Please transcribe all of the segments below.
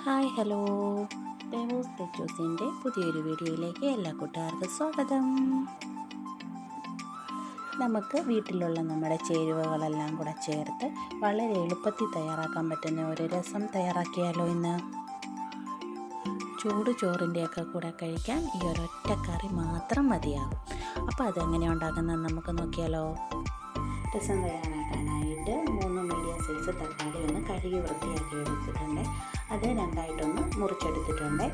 Hi hello, ദേവൂസ് തെച്ചൂസിൻ്റെ പുതിയൊരു വീഡിയോയിലേക്ക് എല്ലാ കൂട്ടുകാർക്കും സ്വാഗതം. നമുക്ക് വീട്ടിലുള്ള നമ്മുടെ ചേരുവകളെല്ലാം കൂടെ ചേർത്ത് വളരെ എളുപ്പത്തിൽ തയ്യാറാക്കാൻ പറ്റുന്ന ഒരു രസം തയ്യാറാക്കിയാലോ ഇന്ന്. ചൂട് ചോറിൻ്റെയൊക്കെ കൂടെ കഴിക്കാൻ ഈ ഒരൊറ്റ കറി മാത്രം മതിയാകും. അപ്പോൾ അതെങ്ങനെയാണ് ഉണ്ടാക്കുന്നത് നമുക്ക് നോക്കിയാലോ. രസം തയ്യാറാക്കാനായിട്ട് 3 മീഡിയം സൈസ് തക്കാളി ഒന്ന് കഴുകി വൃത്തിയാക്കി എടുത്തിട്ടുണ്ട്. അത് രണ്ടായിട്ടൊന്ന് മുറിച്ചെടുത്തിട്ടുണ്ട്.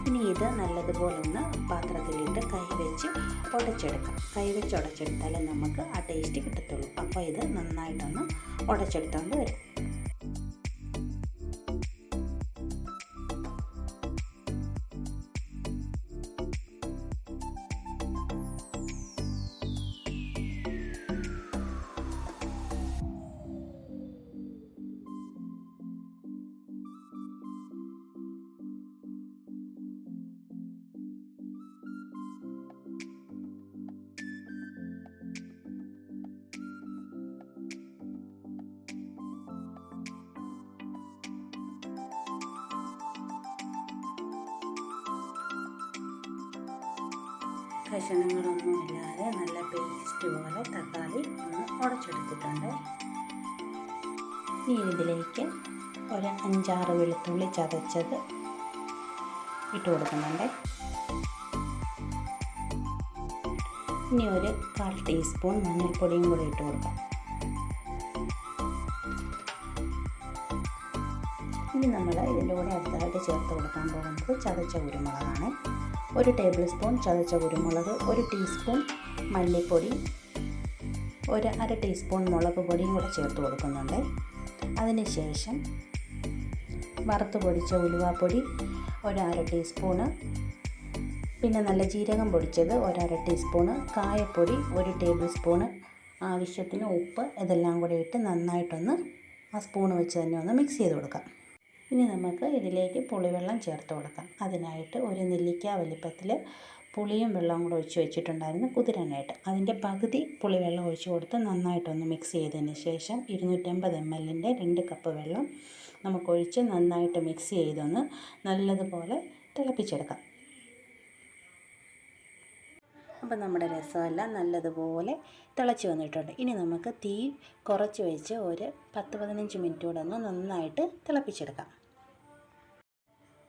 ഇനി ഇത് നല്ലതുപോലെ ഒന്ന് പാത്രത്തിലിട്ട് കൈവച്ച് ഉടച്ചെടുക്കാം. കൈവച്ച് ഉടച്ചെടുത്താലേ നമുക്ക് ആ ടേസ്റ്റ് കിട്ടത്തുള്ളൂ. അപ്പോൾ ഇത് നന്നായിട്ടൊന്ന് ഉടച്ചെടുത്തുകൊണ്ട് വരും. കഷണങ്ങളൊന്നുമില്ലാതെ നല്ല പേസ്റ്റ് പോലെ തക്കാളി ഒന്ന് ഉടച്ചെടുത്തിട്ടുണ്ട്. ഇനി ഇതിലേക്ക് ഒരു 5-6 വെളുത്തുള്ളി ചതച്ചത് ഇട്ട് കൊടുക്കുന്നുണ്ട്. ഇനി ഒരു 1/4 ടീസ്പൂൺ മഞ്ഞൾപ്പൊടിയും കൂടി ഇട്ട് കൊടുക്കാം. ഇനി നമ്മൾ ഇതിൻ്റെ കൂടെ അടുത്തായിട്ട് ചേർത്ത് കൊടുക്കാൻ പോകുന്നത് ചതച്ച കുരുമുളകാണ്. 1 ടേബിൾ സ്പൂൺ ചതച്ച കുരുമുളക്, 1 ടീസ്പൂൺ മല്ലിപ്പൊടി, 1/2 ടീസ്പൂൺ മുളക് പൊടിയും കൂടെ ചേർത്ത് കൊടുക്കുന്നുണ്ട്. അതിനുശേഷം വറുത്ത് പൊടിച്ച ഉലുവാപ്പൊടി 1/2 ടീസ്പൂണ്, പിന്നെ നല്ല ജീരകം പൊടിച്ചത് 1/2 ടീസ്പൂണ്, കായപ്പൊടി 1 ടേബിൾ സ്പൂണ്, ആവശ്യത്തിന് ഉപ്പ്, ഇതെല്ലാം കൂടെ ഇട്ട് നന്നായിട്ടൊന്ന് ആ സ്പൂണ് വെച്ച് തന്നെ ഒന്ന് മിക്സ് ചെയ്ത് കൊടുക്കാം. ഇനി നമുക്ക് ഇതിലേക്ക് പുളിവെള്ളം ചേർത്ത് കൊടുക്കാം. അതിനായിട്ട് 1 നെല്ലിക്ക വലിപ്പത്തിൽ പുളിയും വെള്ളവും കൂടെ ഒഴിച്ച് വെച്ചിട്ടുണ്ടായിരുന്നു കുതിരാനായിട്ട്. അതിൻ്റെ പകുതി പുളിവെള്ളം ഒഴിച്ച് കൊടുത്ത് നന്നായിട്ടൊന്ന് മിക്സ് ചെയ്തതിന് ശേഷം 250 ml 2 കപ്പ് വെള്ളം നമുക്കൊഴിച്ച് നന്നായിട്ട് മിക്സ് ചെയ്തൊന്ന് നല്ലതുപോലെ തിളപ്പിച്ചെടുക്കാം. അപ്പോൾ നമ്മുടെ രസമെല്ലാം നല്ലതുപോലെ തിളച്ച് വന്നിട്ടുണ്ട്. ഇനി നമുക്ക് തീ കുറച്ച് വെച്ച് ഒരു 10-15 മിനിറ്റ് കൂടെ ഒന്ന് നന്നായിട്ട് തിളപ്പിച്ചെടുക്കാം.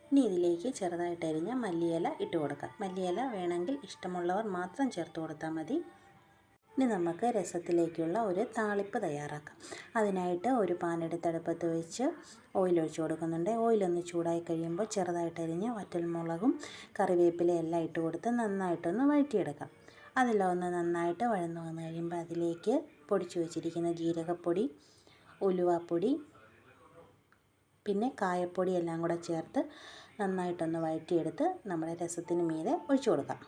ഇനി ഇതിലേക്ക് ചെറുതായിട്ട് അരിഞ്ഞ മല്ലിയില ഇട്ട് കൊടുക്കാം. മല്ലിയില വേണമെങ്കിൽ ഇഷ്ടമുള്ളവർ മാത്രം ചേർത്ത് കൊടുത്താൽ മതി. ഇനി നമുക്ക് രസത്തിലേക്കുള്ള ഒരു താളിപ്പ് തയ്യാറാക്കാം. അതിനായിട്ട് ഒരു പാൻ എടുത്ത് അടുപ്പത്ത് വെച്ച് ഓയിൽ ഒഴിച്ച് കൊടുക്കുന്നുണ്ട്. ഓയിലൊന്ന് ചൂടായി കഴിയുമ്പോൾ ചെറുതായിട്ട് അരിഞ്ഞ വറ്റൽമുളകും കറിവേപ്പിലയും എല്ലാം ഇട്ട് കൊടുത്ത് നന്നായിട്ടൊന്ന് വഴറ്റിയെടുക്കാം. അതെല്ലാം ഒന്ന് നന്നായിട്ട് വഴന്നു വന്നു കഴിയുമ്പോൾ അതിലേക്ക് പൊടിച്ചു വെച്ചിരിക്കുന്ന ജീരകപ്പൊടി, ഉലുവാപ്പൊടി, പിന്നെ കായപ്പൊടി എല്ലാം കൂടെ ചേർത്ത് നന്നായിട്ടൊന്ന് വഴറ്റിയെടുത്ത് നമ്മുടെ രസത്തിന് മീതെ ഒഴിച്ചു കൊടുക്കാം.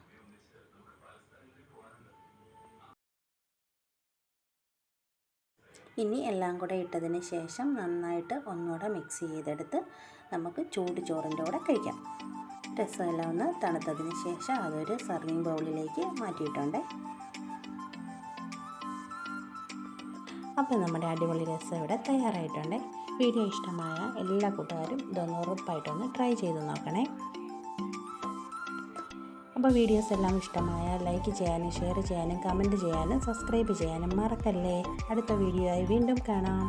ഇനി എല്ലാം കൂടെ ഇട്ടതിന് ശേഷം നന്നായിട്ട് ഒന്നുകൂടെ മിക്സ് ചെയ്തെടുത്ത് നമുക്ക് ചൂട് ചോറിൻ്റെ കൂടെ കഴിക്കാം. രസമെല്ലാം ഒന്ന് തണുത്തതിന് ശേഷം അതൊരു സർവിങ് ബൗളിലേക്ക് മാറ്റിയിട്ടുണ്ട്. അപ്പോൾ നമ്മുടെ അടിപൊളി രസം ഇവിടെ തയ്യാറായിട്ടുണ്ട്. വീഡിയോ ഇഷ്ടമായ എല്ലാ കൂട്ടുകാരും ഇതൊന്ന് ഉറപ്പായിട്ടൊന്ന് ട്രൈ ചെയ്ത് നോക്കണേ. അപ്പോൾ വീഡിയോസ് എല്ലാം ഇഷ്ടമായാൽ ലൈക്ക് ചെയ്യാനും ഷെയർ ചെയ്യാനും കമൻറ്റ് ചെയ്യാനും സബ്സ്ക്രൈബ് ചെയ്യാനും മറക്കല്ലേ. അടുത്ത വീഡിയോ ആയി വീണ്ടും കാണാം.